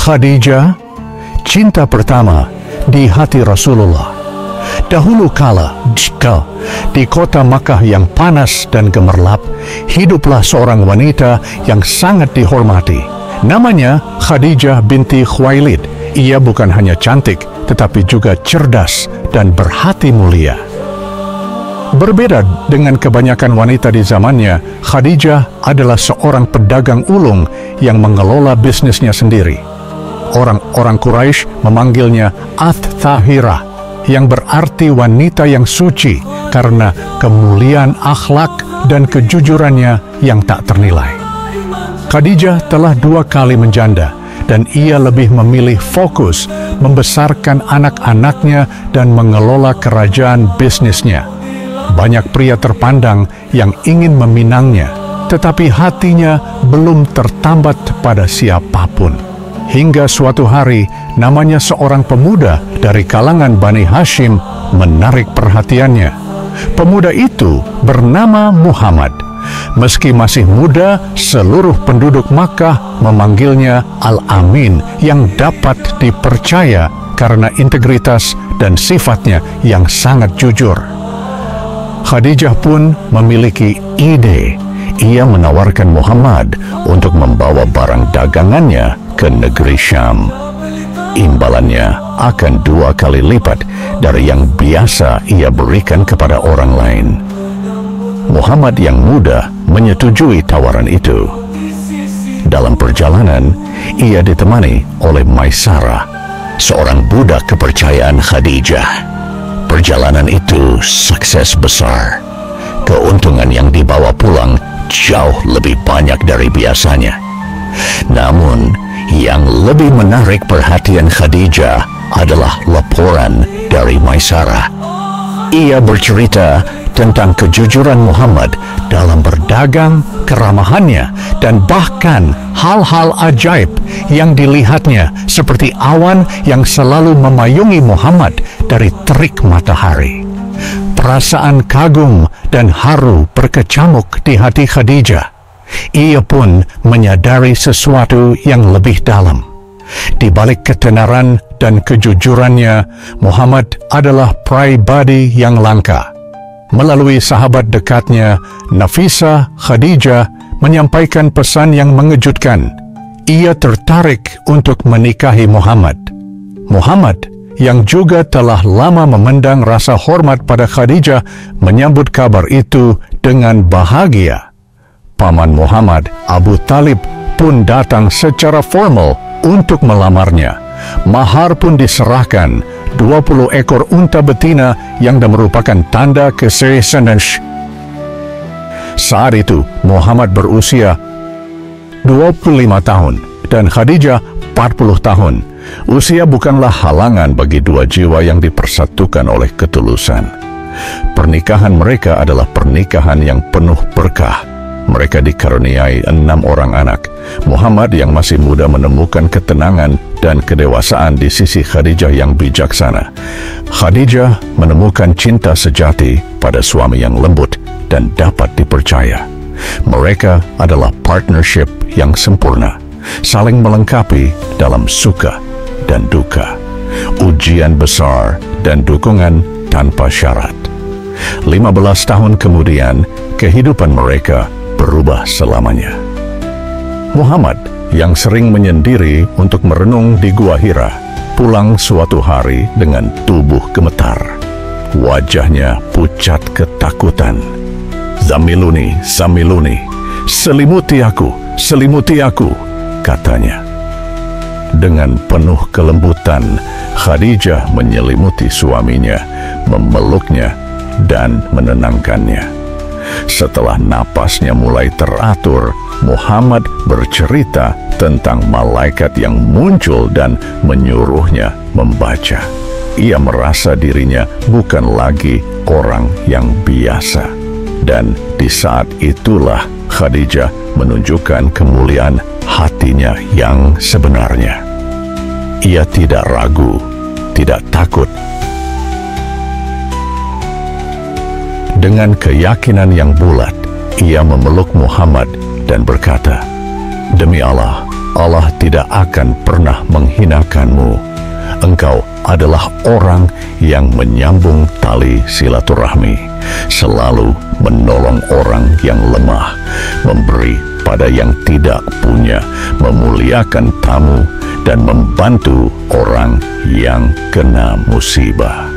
Khadijah, cinta pertama di hati Rasulullah. Dahulu kala, di kota Makkah yang panas dan gemerlap, hiduplah seorang wanita yang sangat dihormati. Namanya Khadijah binti Khuwailid. Ia bukan hanya cantik, tetapi juga cerdas dan berhati mulia. Berbeda dengan kebanyakan wanita di zamannya, Khadijah adalah seorang pedagang ulung yang mengelola bisnisnya sendiri. Orang-orang Quraisy memanggilnya At-Tahirah, yang berarti wanita yang suci karena kemuliaan akhlak dan kejujurannya yang tak ternilai. Khadijah telah 2 kali menjanda, dan ia lebih memilih fokus membesarkan anak-anaknya dan mengelola kerajaan bisnisnya. Banyak pria terpandang yang ingin meminangnya, tetapi hatinya belum tertambat pada siapapun. Hingga suatu hari, namanya seorang pemuda dari kalangan Bani Hashim menarik perhatiannya. Pemuda itu bernama Muhammad. Meski masih muda, seluruh penduduk Makkah memanggilnya Al-Amin, yang dapat dipercaya karena integritas dan sifatnya yang sangat jujur. Khadijah pun memiliki ide. Ia menawarkan Muhammad untuk membawa barang dagangannya ke negeri Syam. Imbalannya akan 2 kali lipat dari yang biasa ia berikan kepada orang lain. Muhammad yang muda menyetujui tawaran itu. Dalam perjalanan, ia ditemani oleh Maisarah, seorang budak kepercayaan Khadijah. Perjalanan itu sukses besar. Keuntungan yang dibawa pulang jauh lebih banyak dari biasanya. Namun, yang lebih menarik perhatian Khadijah adalah laporan dari Maisarah. Ia bercerita tentang kejujuran Muhammad dalam berdagang, keramahannya, dan bahkan hal-hal ajaib yang dilihatnya, seperti awan yang selalu memayungi Muhammad dari terik matahari. Perasaan kagum dan haru berkecamuk di hati Khadijah. Ia pun menyadari sesuatu yang lebih dalam. Di balik ketenaran dan kejujurannya, Muhammad adalah pribadi yang langka. Melalui sahabat dekatnya, Nafisa, Khadijah menyampaikan pesan yang mengejutkan. Ia tertarik untuk menikahi Muhammad. Muhammad, yang juga telah lama memendang rasa hormat pada Khadijah, menyambut kabar itu dengan bahagia. Paman Muhammad, Abu Talib, pun datang secara formal untuk melamarnya. Mahar pun diserahkan, 20 ekor unta betina yang merupakan tanda keseriusan. Saat itu, Muhammad berusia 25 tahun dan Khadijah 40 tahun. Usia bukanlah halangan bagi 2 jiwa yang dipersatukan oleh ketulusan. Pernikahan mereka adalah pernikahan yang penuh berkah. Mereka dikaruniai 6 orang anak. Muhammad yang masih muda menemukan ketenangan dan kedewasaan di sisi Khadijah yang bijaksana. Khadijah menemukan cinta sejati pada suami yang lembut dan dapat dipercaya. Mereka adalah partnership yang sempurna, saling melengkapi dalam suka dan duka, ujian besar dan dukungan tanpa syarat. 15 tahun kemudian, kehidupan mereka berubah selamanya. Muhammad yang sering menyendiri untuk merenung di Gua Hira, pulang suatu hari dengan tubuh gemetar. Wajahnya pucat ketakutan. "Zamiluni, zamiluni, selimuti aku," katanya. Dengan penuh kelembutan, Khadijah menyelimuti suaminya, memeluknya, dan menenangkannya. Setelah napasnya mulai teratur, Muhammad bercerita tentang malaikat yang muncul dan menyuruhnya membaca. Ia merasa dirinya bukan lagi orang yang biasa. Dan di saat itulah Khadijah menunjukkan kemuliaan hatinya yang sebenarnya. Ia tidak ragu, tidak takut. Dengan keyakinan yang bulat, ia memeluk Muhammad dan berkata, "Demi Allah, Allah tidak akan pernah menghinakanmu. Engkau adalah orang yang menyambung tali silaturahmi, selalu menolong orang yang lemah, memberi pada yang tidak punya, memuliakan tamu, dan membantu orang yang kena musibah.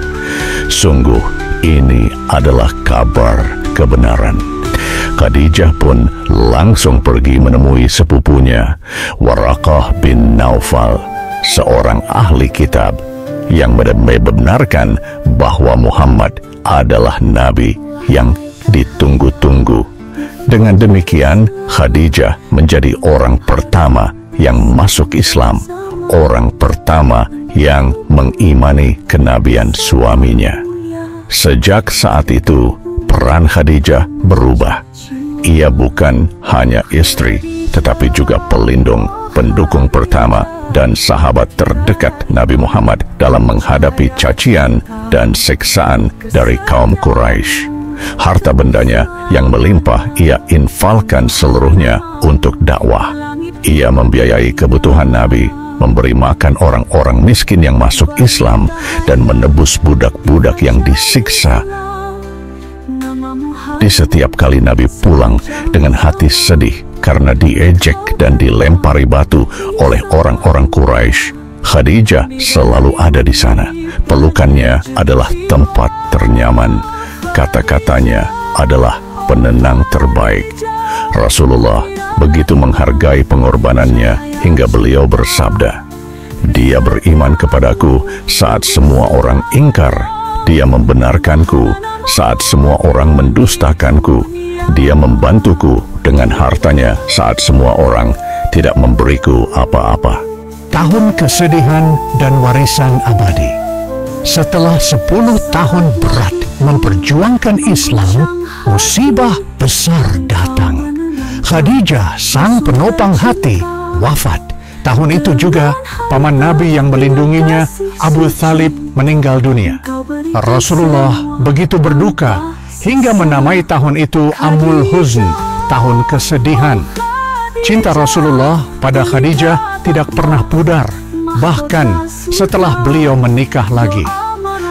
Sungguh ini adalah kabar kebenaran. Khadijah pun langsung pergi menemui sepupunya, Waraqah bin Naufal, seorang ahli kitab yang membenarkan bahwa Muhammad adalah nabi yang ditunggu-tunggu. Dengan demikian, Khadijah menjadi orang pertama yang masuk Islam, orang pertama yang mengimani kenabian suaminya. Sejak saat itu, peran Khadijah berubah. Ia bukan hanya istri, tetapi juga pelindung, pendukung pertama, dan sahabat terdekat Nabi Muhammad dalam menghadapi cacian dan siksaan dari kaum Quraisy. Harta bendanya yang melimpah ia infalkan seluruhnya untuk dakwah. Ia membiayai kebutuhan Nabi, memberi makan orang-orang miskin yang masuk Islam, dan menebus budak-budak yang disiksa. Di setiap kali Nabi pulang dengan hati sedih karena diejek dan dilempari batu oleh orang-orang Quraisy, Khadijah selalu ada di sana. Pelukannya adalah tempat ternyaman. Kata-katanya adalah penenang terbaik. Rasulullah begitu menghargai pengorbanannya hingga beliau bersabda, "Dia beriman kepadaku saat semua orang ingkar. Dia membenarkanku saat semua orang mendustakanku. Dia membantuku dengan hartanya saat semua orang tidak memberiku apa-apa." Tahun kesedihan dan warisan abadi. Setelah 10 tahun berat memperjuangkan Islam, musibah besar datang. Khadijah, sang penopang hati, wafat. Tahun itu juga, paman Nabi yang melindunginya, Abu Thalib, meninggal dunia. Rasulullah begitu berduka hingga menamai tahun itu Amul Huzn, tahun kesedihan. Cinta Rasulullah pada Khadijah tidak pernah pudar, bahkan setelah beliau menikah lagi.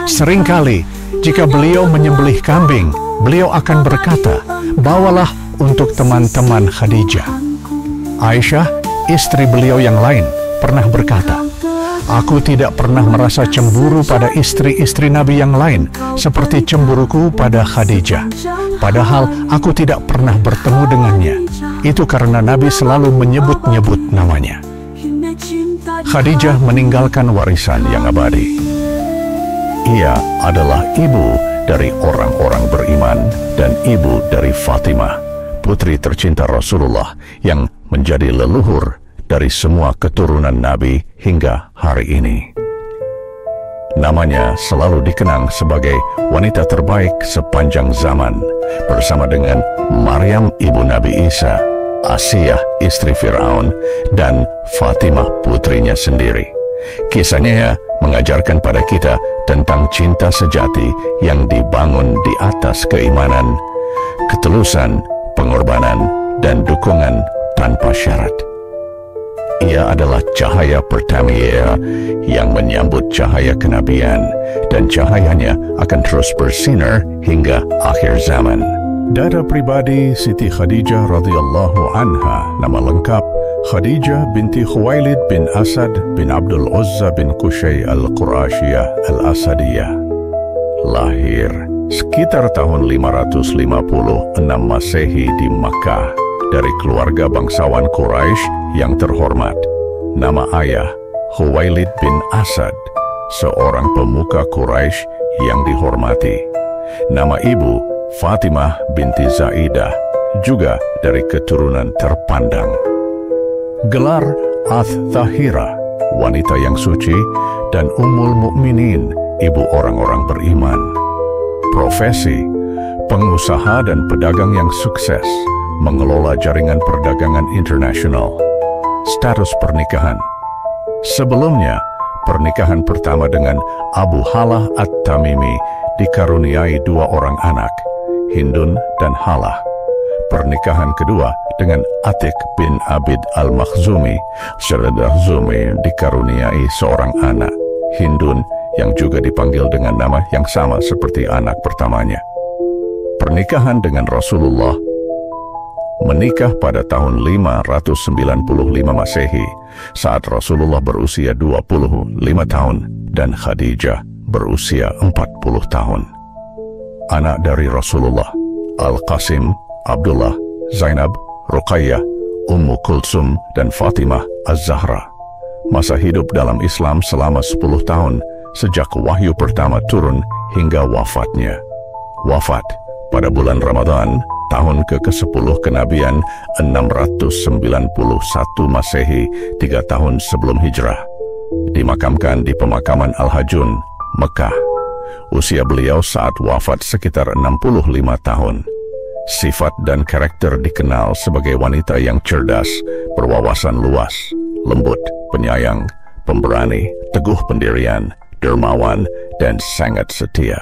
Seringkali jika beliau menyembelih kambing, beliau akan berkata, "Bawalah untuk teman-teman Khadijah." Aisyah, istri beliau yang lain, pernah berkata, "Aku tidak pernah merasa cemburu pada istri-istri Nabi yang lain seperti cemburuku pada Khadijah. Padahal aku tidak pernah bertemu dengannya. Itu karena Nabi selalu menyebut-nyebut namanya." Khadijah meninggalkan warisan yang abadi. Ia adalah ibu dari orang-orang beriman dan ibu dari Fatimah, putri tercinta Rasulullah yang menjadi leluhur dari semua keturunan Nabi hingga hari ini. Namanya selalu dikenang sebagai wanita terbaik sepanjang zaman, bersama dengan Maryam ibu Nabi Isa, Asiyah istri Firaun, dan Fatimah putrinya sendiri. Kisahnya mengajarkan pada kita tentang cinta sejati yang dibangun di atas keimanan, ketulusan, pengorbanan, dan dukungan tanpa syarat. Ia adalah cahaya pertama yang menyambut cahaya kenabian, dan cahayanya akan terus bersinar hingga akhir zaman. Data pribadi Siti Khadijah radhiyallahu anha, nama lengkap Khadijah binti Khuwailid bin Asad bin Abdul Uzza bin Qushay al-Qurashiyah al-Asadiyah. Lahir sekitar tahun 556 Masehi di Makkah dari keluarga bangsawan Quraisy yang terhormat. Nama ayah Khuwailid bin Asad, seorang pemuka Quraisy yang dihormati. Nama ibu Fatimah binti Zaidah, juga dari keturunan terpandang. Gelar Ath-Thahira, wanita yang suci, dan Ummul Mukminin, ibu orang-orang beriman. Profesi, pengusaha dan pedagang yang sukses, mengelola jaringan perdagangan internasional. Status pernikahan. Sebelumnya, pernikahan pertama dengan Abu Halah At-Tamimi dikaruniai 2 orang anak, Hindun dan Halah. pernikahan kedua dengan Atik bin Abid al-Makhzumi, Syaradakhzumi dikaruniai seorang anak, Hindun, yang juga dipanggil dengan nama yang sama seperti anak pertamanya. Pernikahan dengan Rasulullah. Menikah pada tahun 595 Masehi saat Rasulullah berusia 25 tahun dan Khadijah berusia 40 tahun. Anak dari Rasulullah, Al-Qasim, Abdullah, Zainab, Ruqayyah, Ummu Kulsum, dan Fatimah Az-Zahra. Masa hidup dalam Islam selama 10 tahun sejak wahyu pertama turun hingga wafatnya. Wafat pada bulan Ramadan tahun ke-10 kenabian 691 Masehi, 3 tahun sebelum hijrah. Dimakamkan di pemakaman Al-Hajun, Mekah. Usia beliau saat wafat sekitar 65 tahun. Sifat dan karakter dikenal sebagai wanita yang cerdas, berwawasan luas, lembut, penyayang, pemberani, teguh pendirian, dermawan, dan sangat setia.